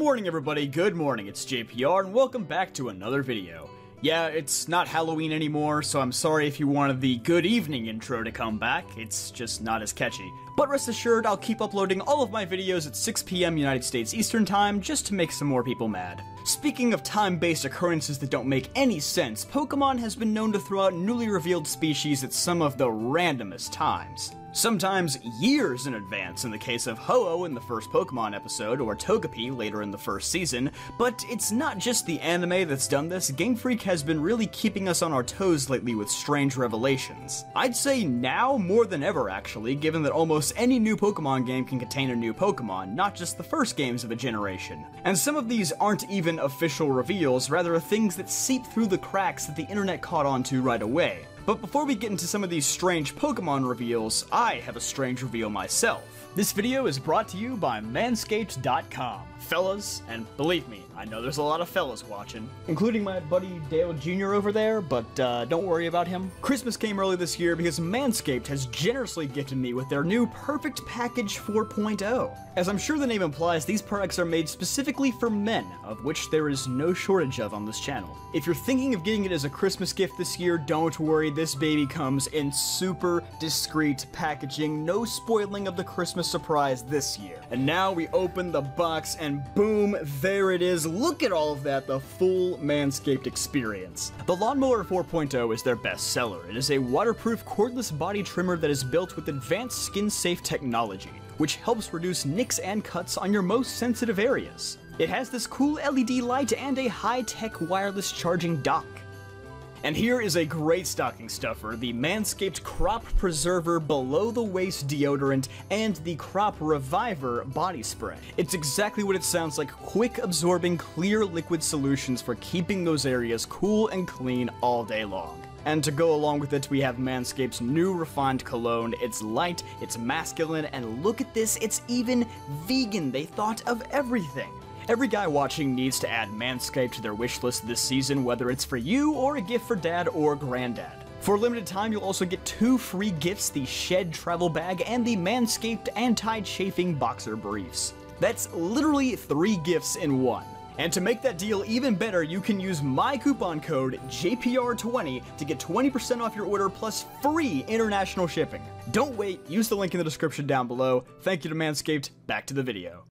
morning everybody, good morning, it's JPR and welcome back to another video. Yeah, it's not Halloween anymore, so I'm sorry if you wanted the good evening intro to come back, it's just not as catchy. But rest assured, I'll keep uploading all of my videos at 6 PM United States Eastern Time just to make some more people mad. Speaking of time-based occurrences that don't make any sense, Pokemon has been known to throw out newly revealed species at some of the randomest times. Sometimes years in advance in the case of Ho-Oh in the first Pokemon episode, or Togepi later in the first season, but it's not just the anime that's done this. Game Freak has been really keeping us on our toes lately with strange revelations. I'd say now more than ever actually, given that almost any new Pokemon game can contain a new Pokemon, not just the first games of a generation. And some of these aren't even official reveals, rather things that seep through the cracks that the internet caught on to right away. But before we get into some of these strange Pokemon reveals, I have a strange reveal myself. This video is brought to you by Manscaped.com. Fellas, and believe me, I know there's a lot of fellas watching, including my buddy Dale Jr. over there, but don't worry about him. Christmas came early this year because Manscaped has generously gifted me with their new Perfect Package 4.0. As I'm sure the name implies, these products are made specifically for men, of which there is no shortage of on this channel. If you're thinking of getting it as a Christmas gift this year, don't worry, this baby comes in super discreet packaging, no spoiling of the Christmas surprise this year. And now we open the box and boom, there it is. Look at all of that, the full Manscaped experience. The Lawnmower 4.0 is their best seller. It is a waterproof cordless body trimmer that is built with advanced skin-safe technology, which helps reduce nicks and cuts on your most sensitive areas. It has this cool LED light and a high-tech wireless charging dock. And here is a great stocking stuffer, the Manscaped Crop Preserver Below the Waist Deodorant and the Crop Reviver Body Spray. It's exactly what it sounds like, quick absorbing clear liquid solutions for keeping those areas cool and clean all day long. And to go along with it, we have Manscaped's new refined cologne. It's light, it's masculine, and look at this, it's even vegan. They thought of everything. Every guy watching needs to add Manscaped to their wish list this season, whether it's for you or a gift for dad or granddad. For a limited time, you'll also get 2 free gifts, the Shed Travel Bag and the Manscaped Anti-Chafing Boxer Briefs. That's literally 3 gifts in one. And to make that deal even better, you can use my coupon code JPR20 to get 20% off your order plus free international shipping. Don't wait, use the link in the description down below. Thank you to Manscaped, back to the video.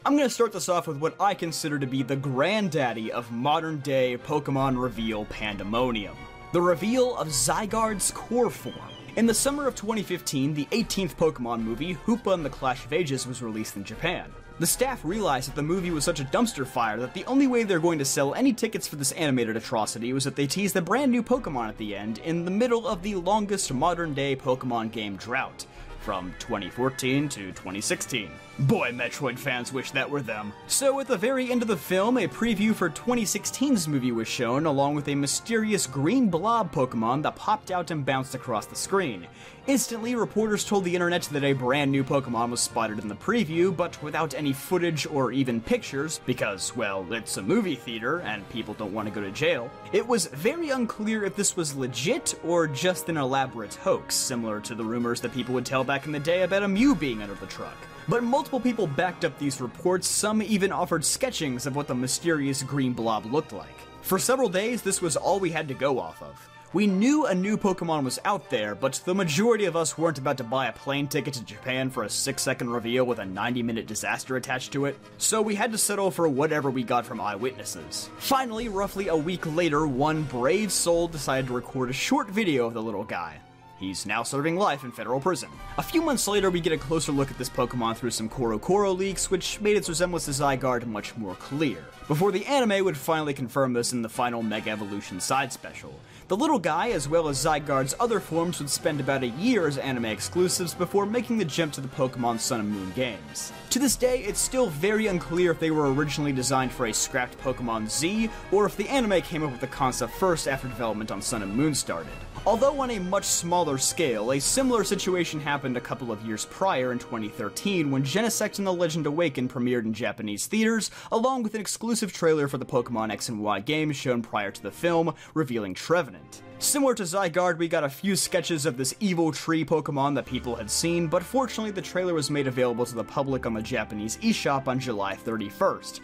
I'm going to start this off with what I consider to be the granddaddy of modern-day Pokemon reveal Pandemonium. The reveal of Zygarde's core form. In the summer of 2015, the 18th Pokemon movie, Hoopa and the Clash of Ages, was released in Japan. The staff realized that the movie was such a dumpster fire that the only way they're going to sell any tickets for this animated atrocity was if they teased a brand new Pokemon at the end in the middle of the longest modern-day Pokemon game drought, from 2014 to 2016. Boy, Metroid fans wish that were them. So at the very end of the film, a preview for 2016's movie was shown, along with a mysterious green blob Pokemon that popped out and bounced across the screen. Instantly, reporters told the internet that a brand new Pokemon was spotted in the preview, but without any footage or even pictures, because, well, it's a movie theater and people don't want to go to jail. It was very unclear if this was legit or just an elaborate hoax, similar to the rumors that people would tell back in the day about a Mew being under the truck. But multiple people backed up these reports, some even offered sketchings of what the mysterious green blob looked like. For several days, this was all we had to go off of. We knew a new Pokemon was out there, but the majority of us weren't about to buy a plane ticket to Japan for a 6-second reveal with a 90-minute disaster attached to it, so we had to settle for whatever we got from eyewitnesses. Finally, roughly a week later, one brave soul decided to record a short video of the little guy. He's now serving life in federal prison. A few months later, we get a closer look at this Pokemon through some Koro leaks, which made its resemblance to Zygarde much more clear, before the anime would finally confirm this in the final Mega Evolution side special. The little guy, as well as Zygarde's other forms, would spend about a year as anime exclusives before making the jump to the Pokemon Sun and Moon games. To this day, it's still very unclear if they were originally designed for a scrapped Pokemon Z, or if the anime came up with the concept first after development on Sun and Moon started. Although on a much smaller smaller scale, a similar situation happened a couple of years prior in 2013 when Genesect and the Legend Awakened premiered in Japanese theaters, along with an exclusive trailer for the Pokemon X and Y game shown prior to the film, revealing Trevenant. Similar to Zygarde, we got a few sketches of this evil tree Pokemon that people had seen, but fortunately the trailer was made available to the public on the Japanese eShop on July 31st.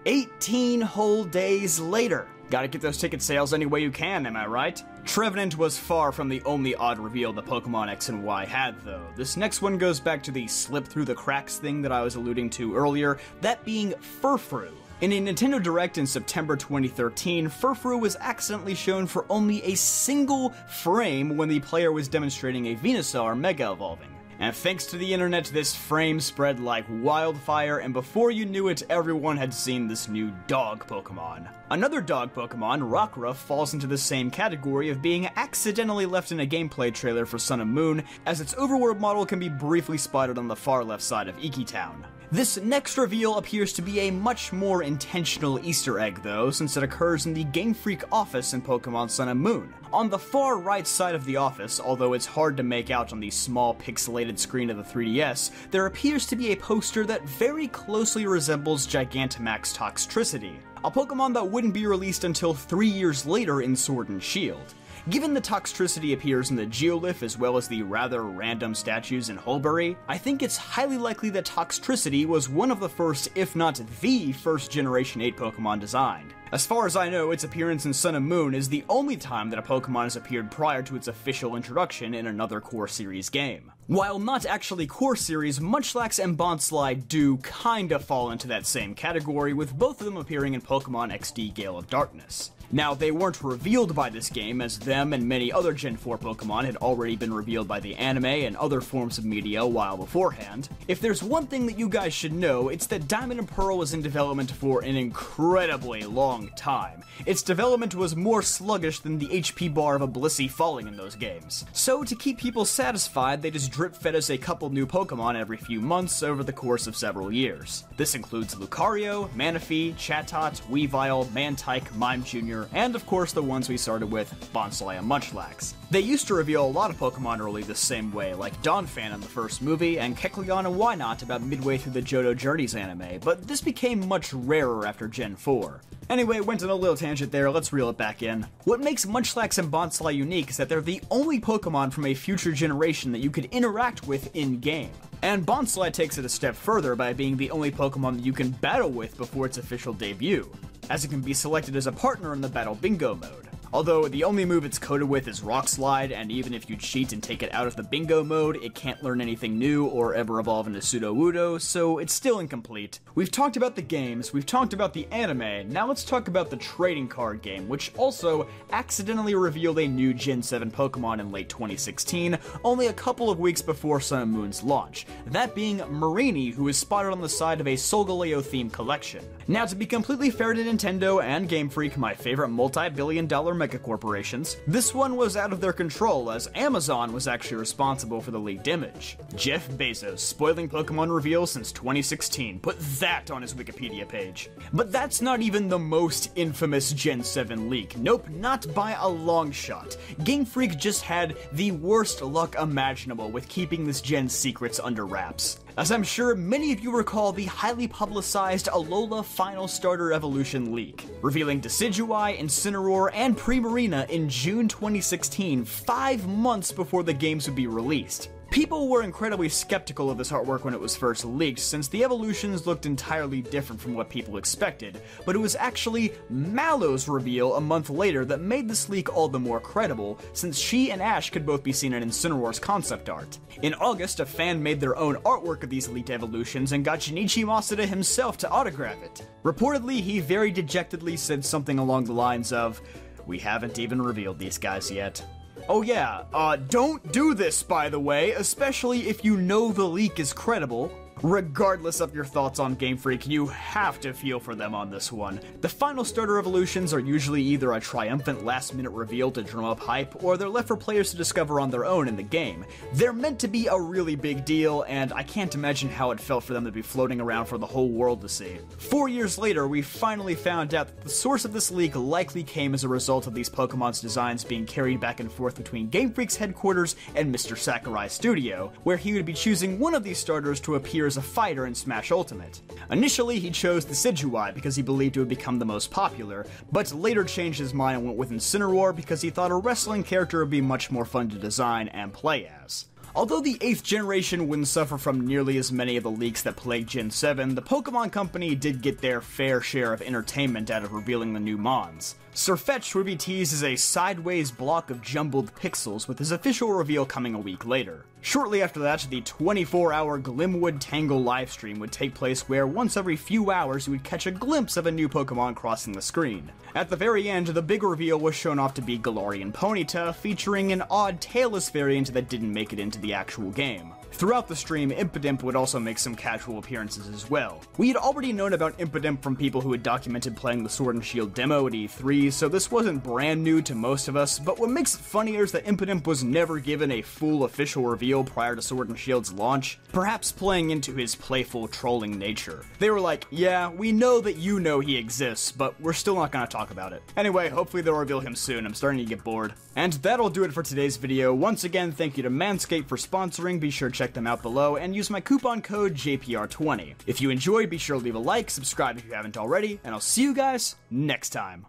18 whole days later. Gotta get those ticket sales any way you can, am I right? Trevenant was far from the only odd reveal the Pokemon X and Y had, though. This next one goes back to the slip through the cracks thing that I was alluding to earlier, that being Furfrou. In a Nintendo Direct in September 2013, Furfrou was accidentally shown for only a single frame when the player was demonstrating a Venusaur Mega Evolving. And thanks to the internet, this frame spread like wildfire, and before you knew it, everyone had seen this new dog Pokemon. Another dog Pokemon, Rockruff, falls into the same category of being accidentally left in a gameplay trailer for Sun and Moon, as its overworld model can be briefly spotted on the far left side of Iki Town. This next reveal appears to be a much more intentional Easter egg though, since it occurs in the Game Freak office in Pokemon Sun and Moon. On the far right side of the office, although it's hard to make out on the small pixelated screen of the 3DS, there appears to be a poster that very closely resembles Gigantamax Toxtricity, a Pokemon that wouldn't be released until 3 years later in Sword and Shield. Given the Toxtricity appears in the Geolith as well as the rather random statues in Hulbury, I think it's highly likely that Toxtricity was one of the first, if not the first Generation 8 Pokemon designed. As far as I know, its appearance in Sun and Moon is the only time that a Pokemon has appeared prior to its official introduction in another Core Series game. While not actually Core Series, Munchlax and Bonsly do kinda fall into that same category, with both of them appearing in Pokemon XD Gale of Darkness. Now, they weren't revealed by this game, as them and many other Gen 4 Pokemon had already been revealed by the anime and other forms of media a while beforehand. If there's one thing that you guys should know, it's that Diamond and Pearl was in development for an incredibly long time. Its development was more sluggish than the HP bar of a Blissey falling in those games. So, to keep people satisfied, they just drip-fed us a couple new Pokemon every few months over the course of several years. This includes Lucario, Manaphy, Chatot, Weavile, Mantike, Mime Jr., and of course the ones we started with, Bonsly and Munchlax. They used to reveal a lot of Pokemon early the same way, like Donphan in the first movie, and Kecleon and Wynot about midway through the Johto Journeys anime, but this became much rarer after Gen 4. Anyway, went on a little tangent there, let's reel it back in. What makes Munchlax and Bonsly unique is that they're the only Pokemon from a future generation that you could interact with in-game. And Bonsly takes it a step further by being the only Pokemon that you can battle with before its official debut, as it can be selected as a partner in the Battle Bingo mode. Although the only move it's coded with is Rock Slide, and even if you cheat and take it out of the bingo mode, it can't learn anything new or ever evolve into Sudowoodo, so it's still incomplete. We've talked about the games, we've talked about the anime, now let's talk about the trading card game, which also accidentally revealed a new Gen 7 Pokemon in late 2016, only a couple of weeks before Sun and Moon's launch, that being Mareanie, who is spotted on the side of a Solgaleo-themed collection. Now, to be completely fair to Nintendo and Game Freak, my favorite multi-billion-dollar megacorporations, this one was out of their control, as Amazon was actually responsible for the leaked image. Jeff Bezos, spoiling Pokemon reveals since 2016, put that on his Wikipedia page. But that's not even the most infamous Gen 7 leak. Nope, not by a long shot. Game Freak just had the worst luck imaginable with keeping this gen's secrets under wraps. As I'm sure many of you recall the highly publicized Alola Final Starter Evolution leak, revealing Decidueye, Incineroar, and Primarina in June 2016, 5 months before the games would be released. People were incredibly skeptical of this artwork when it was first leaked, since the evolutions looked entirely different from what people expected, but it was actually Mallow's reveal a month later that made this leak all the more credible, since she and Ash could both be seen in Incineroar's concept art. In August, a fan made their own artwork of these leaked evolutions and got Junichi Masuda himself to autograph it. Reportedly, he very dejectedly said something along the lines of, "We haven't even revealed these guys yet." Oh yeah, don't do this, by the way, especially if you know the leak is credible. Regardless of your thoughts on Game Freak, you have to feel for them on this one. The final starter evolutions are usually either a triumphant last-minute reveal to drum up hype, or they're left for players to discover on their own in the game. They're meant to be a really big deal, and I can't imagine how it felt for them to be floating around for the whole world to see. 4 years later, we finally found out that the source of this leak likely came as a result of these Pokemon's designs being carried back and forth between Game Freak's headquarters and Mr. Sakurai's studio, where he would be choosing one of these starters to appear as a fighter in Smash Ultimate. Initially, he chose the Decidueye because he believed it would become the most popular, but later changed his mind and went with Incineroar because he thought a wrestling character would be much more fun to design and play as. Although the 8th generation wouldn't suffer from nearly as many of the leaks that plagued Gen 7, the Pokemon Company did get their fair share of entertainment out of revealing the new Mons. Sirfetch'd would be teased as a sideways block of jumbled pixels, with his official reveal coming a week later. Shortly after that, the 24-hour Glimwood Tangle livestream would take place where once every few hours you would catch a glimpse of a new Pokemon crossing the screen. At the very end, the big reveal was shown off to be Galarian Ponyta, featuring an odd tailless variant that didn't make it into the actual game. Throughout the stream, Impidimp would also make some casual appearances as well. We had already known about Impidimp from people who had documented playing the Sword and Shield demo at E3, so this wasn't brand new to most of us, but what makes it funnier is that Impidimp was never given a full official reveal prior to Sword and Shield's launch, perhaps playing into his playful trolling nature. They were like, yeah, we know that you know he exists, but we're still not gonna talk about it. Anyway, hopefully they'll reveal him soon, I'm starting to get bored. And that'll do it for today's video. Once again, thank you to Manscaped for sponsoring, be sure to check them out below, and use my coupon code JPR20. If you enjoyed, be sure to leave a like, subscribe if you haven't already, and I'll see you guys next time.